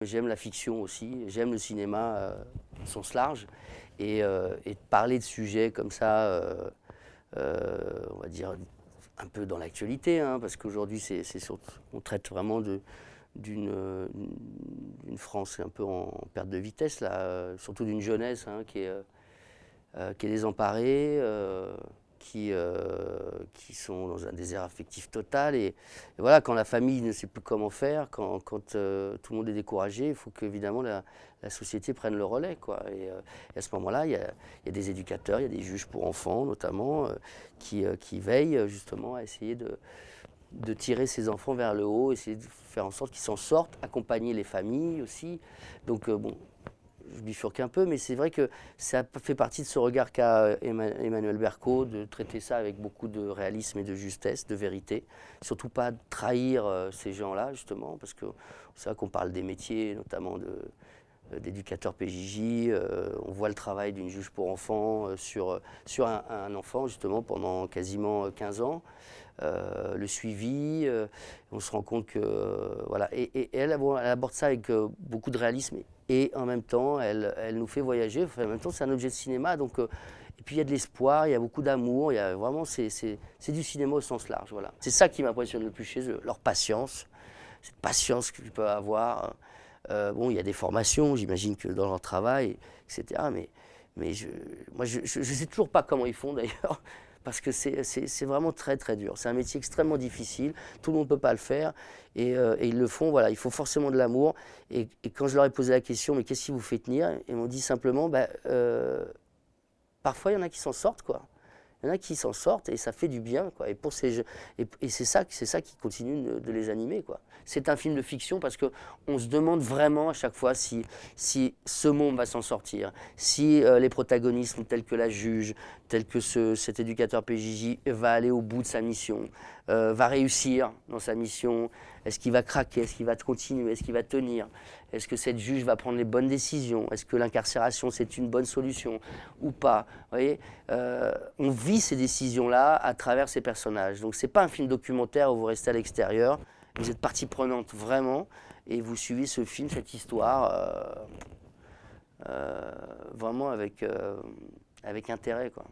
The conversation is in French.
J'aime la fiction aussi, j'aime le cinéma au sens large et parler de sujets comme ça, on va dire un peu dans l'actualité, hein, parce qu'aujourd'hui on traite vraiment d'une France un peu en perte de vitesse, là, surtout d'une jeunesse hein, qui est désemparée, qui sont dans un désert affectif total. Et voilà, quand la famille ne sait plus comment faire, quand tout le monde est découragé, il faut qu'évidemment la société prenne le relais, quoi. Et à ce moment-là, il y a des éducateurs, il y a des juges pour enfants notamment, qui veillent justement à essayer de tirer ces enfants vers le haut, essayer de faire en sorte qu'ils s'en sortent, accompagner les familles aussi. Donc bon, je bifurque un peu, mais c'est vrai que ça fait partie de ce regard qu'a Emmanuel Berco, de traiter ça avec beaucoup de réalisme et de justesse, de vérité. Surtout pas trahir ces gens-là, justement, parce que c'est vrai qu'on parle des métiers, notamment d'éducateur PJJ, on voit le travail d'une juge pour enfants sur un enfant, justement, pendant quasiment 15 ans. Le suivi, on se rend compte que voilà, et elle aborde ça avec beaucoup de réalisme et en même temps elle nous fait voyager. Enfin, en même temps c'est un objet de cinéma, donc et puis il y a de l'espoir, il y a beaucoup d'amour, il y a vraiment c'est du cinéma au sens large, voilà. C'est ça qui m'impressionne le plus chez eux, leur patience, cette patience qu'ils peuvent avoir. Bon, il y a des formations, j'imagine que dans leur travail, etc. Mais moi je sais toujours pas comment ils font d'ailleurs. Parce que c'est vraiment très très dur. C'est un métier extrêmement difficile, tout le monde ne peut pas le faire, et ils le font, voilà, il faut forcément de l'amour. Et quand je leur ai posé la question, mais qu'est-ce qui vous fait tenir? Ils m'ont dit simplement, parfois il y en a qui s'en sortent, quoi. Il y en a qui s'en sortent et ça fait du bien, quoi. Et pour ces jeux, et c'est ça qui continue de les animer, quoi. C'est un film de fiction parce qu'on se demande vraiment à chaque fois si ce monde va s'en sortir, si les protagonistes tels que la juge, tel que cet éducateur PJJ va aller au bout de sa mission, va réussir dans sa mission. Est-ce qu'il va craquer? Est-ce qu'il va continuer? Est-ce qu'il va tenir? Est-ce que cette juge va prendre les bonnes décisions? Est-ce que l'incarcération, c'est une bonne solution ou pas? Vous voyez, on vit ces décisions-là à travers ces personnages. Donc, ce n'est pas un film documentaire où vous restez à l'extérieur. Vous êtes partie prenante vraiment et vous suivez ce film, cette histoire, vraiment avec intérêt, quoi.